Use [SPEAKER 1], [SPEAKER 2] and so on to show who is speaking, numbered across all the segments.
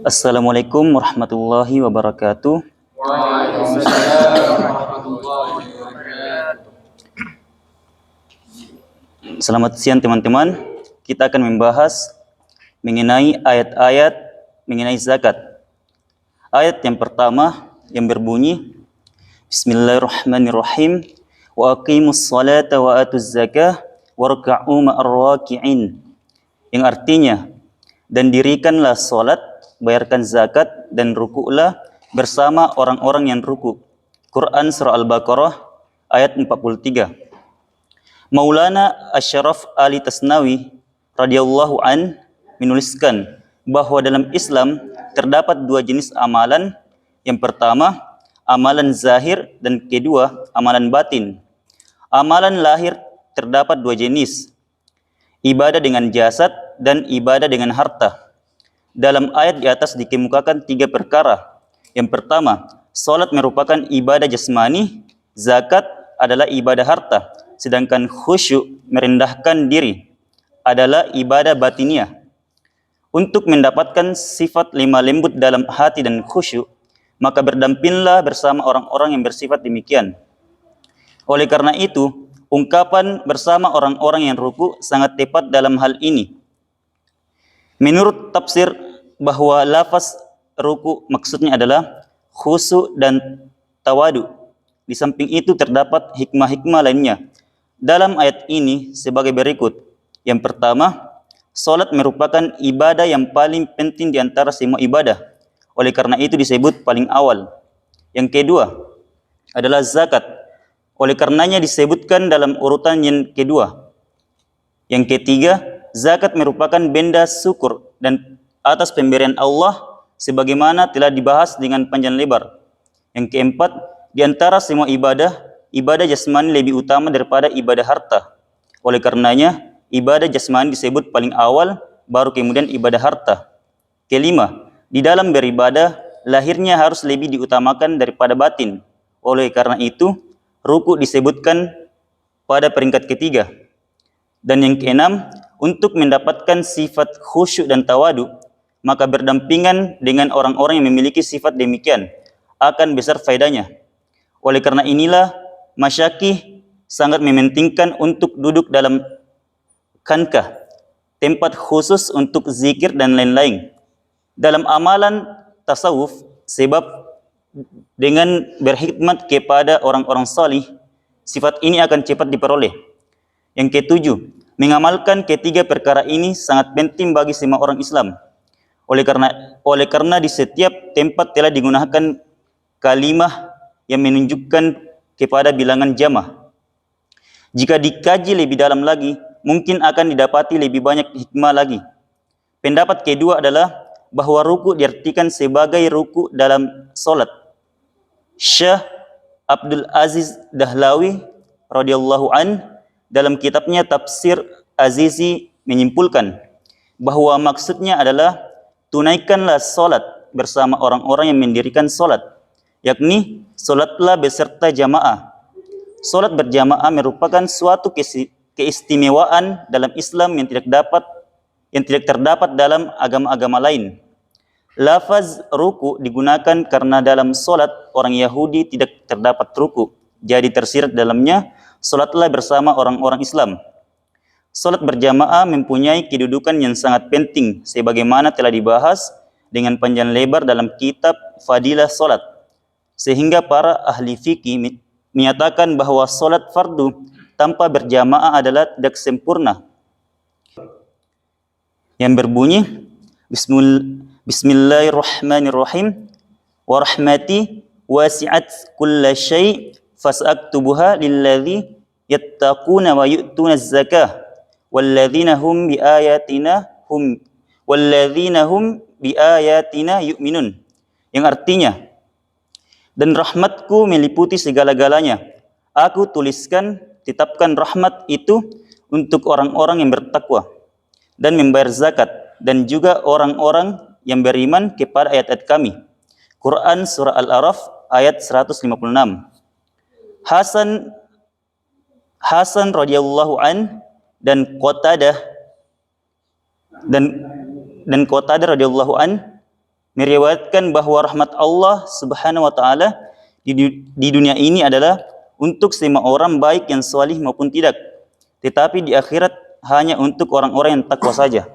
[SPEAKER 1] Assalamualaikum warahmatullahi wabarakatuh.
[SPEAKER 2] Waalaikumsalam warahmatullahi wabarakatuh.
[SPEAKER 1] Selamat siang teman-teman. Kita akan membahas mengenai ayat-ayat mengenai zakat. Ayat yang pertama yang berbunyi Bismillahirrahmanirrahim. Wa aqimus salata wa atuz zakah warka'u ma'ar raki'in. Yang artinya, dan dirikanlah salat, bayarkan zakat dan rukuklah bersama orang-orang yang ruku. Quran surah Al-Baqarah ayat 43. Maulana Asyraf Ali Tasnawi radhiyallahu an menuliskan bahwa dalam Islam terdapat dua jenis amalan. Yang pertama, amalan zahir, dan kedua, amalan batin. Amalan lahir terdapat dua jenis, ibadah dengan jasad dan ibadah dengan harta. Dalam ayat di atas dikemukakan tiga perkara. Yang pertama, salat merupakan ibadah jasmani, zakat adalah ibadah harta, sedangkan khusyuk merendahkan diri adalah ibadah batiniah. Untuk mendapatkan sifat lemah lembut dalam hati dan khusyuk, maka berdampinglah bersama orang-orang yang bersifat demikian. Oleh karena itu, ungkapan bersama orang-orang yang ruku sangat tepat dalam hal ini. Menurut tafsir bahwa lafaz ruku maksudnya adalah khusyuk dan tawadu. Di samping itu terdapat hikmah-hikmah lainnya dalam ayat ini sebagai berikut. Yang pertama, salat merupakan ibadah yang paling penting di antara semua ibadah. Oleh karena itu disebut paling awal. Yang kedua adalah zakat. Oleh karenanya disebutkan dalam urutan yang kedua. Yang ketiga, zakat merupakan benda syukur dan atas pemberian Allah sebagaimana telah dibahas dengan panjang lebar. Yang keempat, di antara semua ibadah, ibadah jasmani lebih utama daripada ibadah harta. Oleh karenanya, ibadah jasmani disebut paling awal, baru kemudian ibadah harta. Kelima, di dalam beribadah, lahirnya harus lebih diutamakan daripada batin. Oleh karena itu, ruku disebutkan pada peringkat ketiga. Dan yang keenam, untuk mendapatkan sifat khusyuk dan tawadu, maka berdampingan dengan orang-orang yang memiliki sifat demikian akan besar faedahnya. Oleh karena inilah, masyayikh sangat mementingkan untuk duduk dalam khankah, tempat khusus untuk zikir dan lain-lain. Dalam amalan tasawuf, sebab dengan berkhidmat kepada orang-orang salih, sifat ini akan cepat diperoleh. Yang ketujuh, mengamalkan ketiga perkara ini sangat penting bagi semua orang Islam. Oleh karena di setiap tempat telah digunakan kalimah yang menunjukkan kepada bilangan jamah. Jika dikaji lebih dalam lagi, mungkin akan didapati lebih banyak hikmah lagi. Pendapat kedua adalah bahwa ruku diartikan sebagai ruku dalam solat. Syekh Abdul Aziz Dahlawi radhiyallahu an dalam kitabnya Tafsir Azizi menyimpulkan bahwa maksudnya adalah tunaikanlah solat bersama orang-orang yang mendirikan solat, yakni solatlah beserta jamaah. Solat berjamaah merupakan suatu keistimewaan dalam Islam yang tidak terdapat dalam agama-agama lain. Lafaz ruku digunakan karena dalam solat orang Yahudi tidak terdapat ruku, jadi tersirat dalamnya solatlah bersama orang-orang Islam. Solat berjamaah mempunyai kedudukan yang sangat penting sebagaimana telah dibahas dengan panjang lebar dalam kitab Fadilah Solat, sehingga para ahli fikih menyatakan bahwa solat fardu tanpa berjamaah adalah tidak sempurna. Yang berbunyi Bismillahirrahmanirrahim. Wa rahmati wasi'at kulla syai' fasaktubuha lilladzi yattaquna wa yu'tuna zakah walladzina hum biayatina yu'minun. Yang artinya, dan rahmatku meliputi segala-galanya. Aku tetapkan rahmat itu untuk orang-orang yang bertakwa dan membayar zakat, dan juga orang-orang yang beriman kepada ayat-ayat kami. Quran surah Al-A'raf ayat 156. Hasan radhiyallahu an dan Qatadah dan Qatadah radhiyallahu an meriwayatkan bahwa rahmat Allah Subhanahu wa taala di dunia ini adalah untuk semua orang baik yang salih maupun tidak, tetapi di akhirat hanya untuk orang-orang yang takwa saja.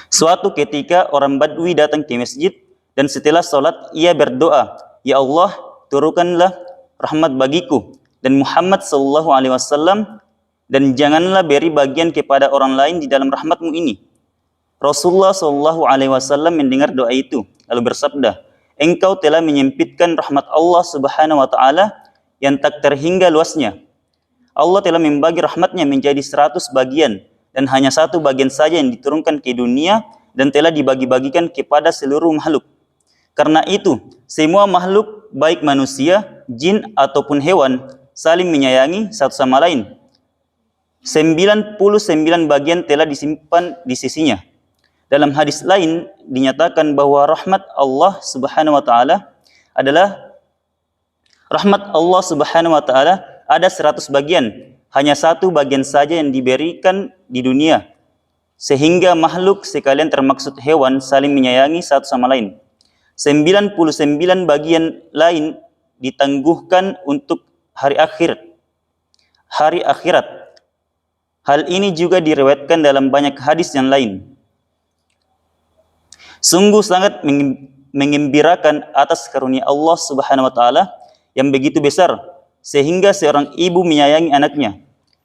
[SPEAKER 1] Suatu ketika orang Badui datang ke masjid dan setelah sholat ia berdoa, "Ya Allah, turunkanlah rahmat bagiku dan Muhammad sallallahu alaihi wasallam dan janganlah beri bagian kepada orang lain di dalam rahmatmu ini." Rasulullah sallallahu alaihi wasallam mendengar doa itu lalu bersabda, "Engkau telah menyempitkan rahmat Allah Subhanahu wa taala yang tak terhingga luasnya. Allah telah membagi rahmatnya menjadi 100 bagian dan hanya satu bagian saja yang diturunkan ke dunia dan telah dibagi-bagikan kepada seluruh makhluk. Karena itu, semua makhluk baik manusia, jin ataupun hewan saling menyayangi satu sama lain. 99 bagian telah disimpan di sisinya." Dalam hadis lain dinyatakan bahwa rahmat Allah Subhanahu wa taala ada 100 bagian, hanya satu bagian saja yang diberikan di dunia, sehingga makhluk sekalian termaksud hewan saling menyayangi satu sama lain. 99 bagian lain ditangguhkan untuk hari akhirat. Hal ini juga diriwayatkan dalam banyak hadis yang lain. Sungguh sangat mengembirakan atas karunia Allah Subhanahu wa taala yang begitu besar sehingga seorang ibu menyayangi anaknya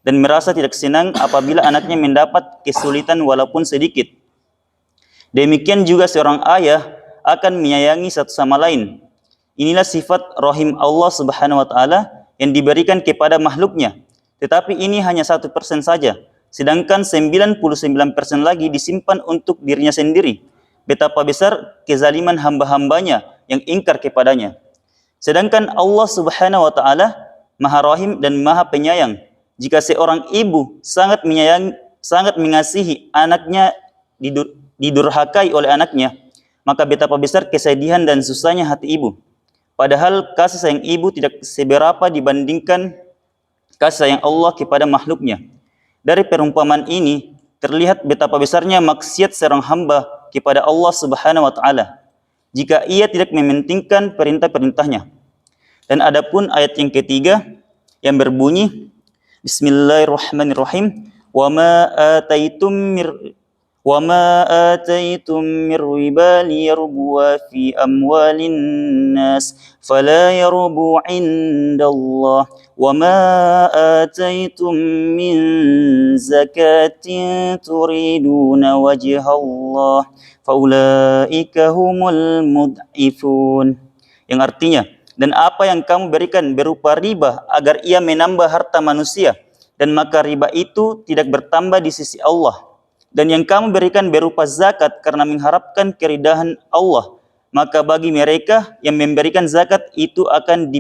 [SPEAKER 1] dan merasa tidak senang apabila anaknya mendapat kesulitan walaupun sedikit. Demikian juga seorang ayah akan menyayangi satu sama lain. Inilah sifat rahim Allah Subhanahu wa taala yang diberikan kepada makhluknya. Tetapi ini hanya 1% saja, sedangkan 99% lagi disimpan untuk dirinya sendiri. Betapa besar kezaliman hamba-hambanya yang ingkar kepadanya. Sedangkan Allah Subhanahu wa taala Maha Rahim dan Maha Penyayang. Jika seorang ibu sangat mengasihi anaknya didurhakai oleh anaknya, maka betapa besar kesedihan dan susahnya hati ibu. Padahal kasih sayang ibu tidak seberapa dibandingkan kasih sayang Allah kepada makhluknya. Dari perumpamaan ini terlihat betapa besarnya maksiat seorang hamba kepada Allah Subhanahu wa taala jika ia tidak mementingkan perintah-perintahnya. Dan adapun ayat yang ketiga yang berbunyi Bismillahirrahmanirrahim, wa ma ataitum mir riba liyarbuwa fi amwalin nas fala yarbu indallah wa ma ataitum min zakatin turiduna wajhallah faulaika humul mud'ifun, yang artinya, dan apa yang kamu berikan berupa riba agar ia menambah harta manusia, dan maka riba itu tidak bertambah di sisi Allah. Dan yang kamu berikan berupa zakat karena mengharapkan keridhaan Allah, maka bagi mereka yang memberikan zakat itu akan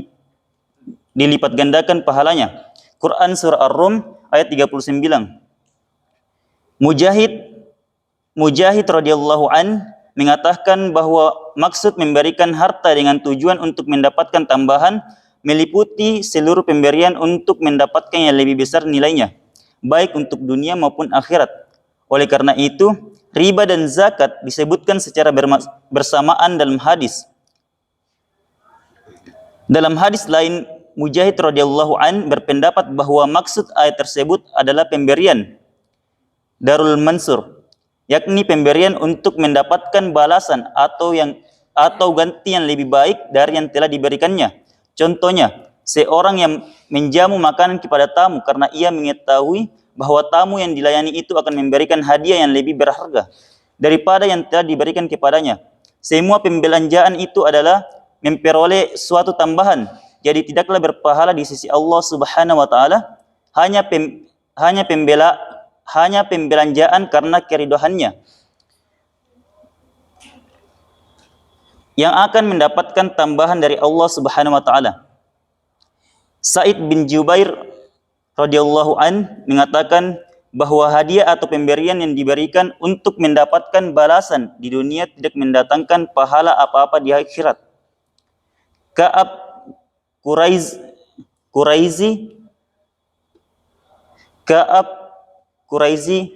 [SPEAKER 1] dilipat gandakan pahalanya. Quran surah Ar-Rum ayat 39. Mujahid radhiyallahu an mengatakan bahwa maksud memberikan harta dengan tujuan untuk mendapatkan tambahan meliputi seluruh pemberian untuk mendapatkan yang lebih besar nilainya, baik untuk dunia maupun akhirat. Oleh karena itu, riba dan zakat disebutkan secara bersamaan dalam hadis. Dalam hadis lain, Mujahid radhiyallahu an berpendapat bahwa maksud ayat tersebut adalah pemberian Darul Mansur, yakni pemberian untuk mendapatkan balasan atau ganti yang lebih baik dari yang telah diberikannya. Contohnya, seorang yang menjamu makanan kepada tamu karena ia mengetahui bahwa tamu yang dilayani itu akan memberikan hadiah yang lebih berharga daripada yang telah diberikan kepadanya. Semua pembelanjaan itu adalah memperoleh suatu tambahan, jadi tidaklah berpahala di sisi Allah Subhanahu wa taala, hanya pembelanjaan karena keridhaannya yang akan mendapatkan tambahan dari Allah Subhanahu wa taala. Sa'id bin Jubair radhiyallahu an mengatakan bahwa hadiah atau pemberian yang diberikan untuk mendapatkan balasan di dunia tidak mendatangkan pahala apa-apa di akhirat. Ka'ab Quraizi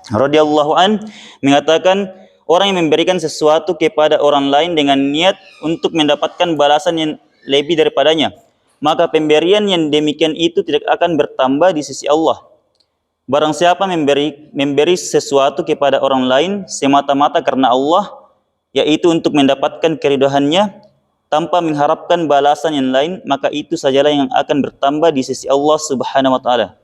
[SPEAKER 1] radhiyallahu an mengatakan, orang yang memberikan sesuatu kepada orang lain dengan niat untuk mendapatkan balasan yang lebih daripadanya, maka pemberian yang demikian itu tidak akan bertambah di sisi Allah. Barang siapa memberi sesuatu kepada orang lain semata-mata karena Allah, yaitu untuk mendapatkan keridhaannya tanpa mengharapkan balasan yang lain, maka itu sajalah yang akan bertambah di sisi Allah Subhanahu wa taala.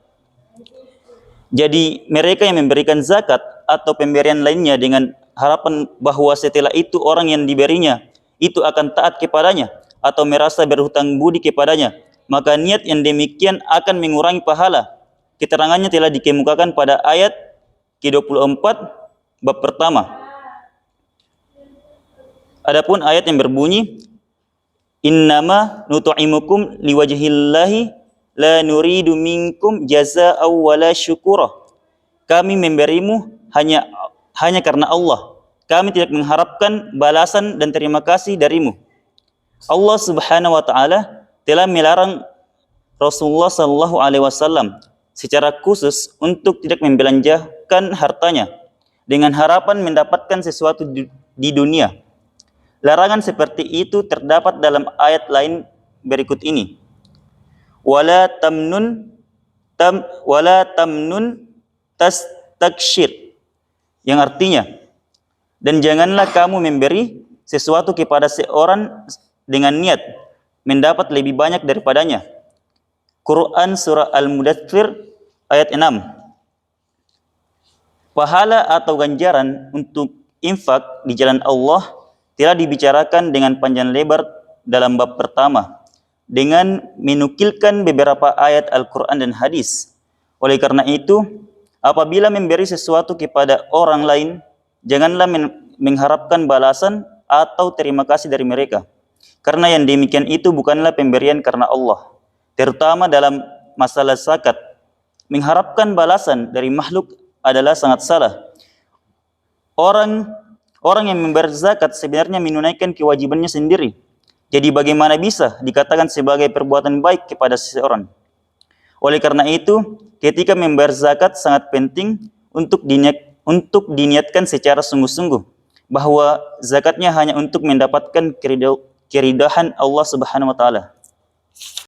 [SPEAKER 1] Jadi mereka yang memberikan zakat atau pemberian lainnya dengan harapan bahwa setelah itu orang yang diberinya itu akan taat kepadanya atau merasa berhutang budi kepadanya, maka niat yang demikian akan mengurangi pahala. Keterangannya telah dikemukakan pada ayat ke-24 bab pertama. Adapun ayat yang berbunyi, innama nut'imukum liwajhillahi la nuridu minkum jazaa'aw wala syukura. Kami memberimu hanya karena Allah. Kami tidak mengharapkan balasan dan terima kasih darimu. Allah Subhanahu wa taala telah melarang Rasulullah sallallahu alaihi wasallam secara khusus untuk tidak membelanjakan hartanya dengan harapan mendapatkan sesuatu di dunia. Larangan seperti itu terdapat dalam ayat lain berikut ini. Wala tamnun tastakshir, yang artinya, dan janganlah kamu memberi sesuatu kepada seorang dengan niat mendapat lebih banyak daripadanya. Quran surah Al-Mudaththir ayat 6. Pahala atau ganjaran untuk infak di jalan Allah telah dibicarakan dengan panjang lebar dalam bab pertama dengan menukilkan beberapa ayat Al-Quran dan hadis. Oleh karena itu, apabila memberi sesuatu kepada orang lain, janganlah mengharapkan balasan atau terima kasih dari mereka. Karena yang demikian itu bukanlah pemberian karena Allah. Terutama dalam masalah zakat, mengharapkan balasan dari makhluk adalah sangat salah. Orang yang membayar zakat sebenarnya menunaikan kewajibannya sendiri. Jadi bagaimana bisa dikatakan sebagai perbuatan baik kepada seseorang? Oleh karena itu, ketika membayar zakat sangat penting untuk diniatkan secara sungguh-sungguh bahwa zakatnya hanya untuk mendapatkan keridhaan Allah Subhanahu wa taala.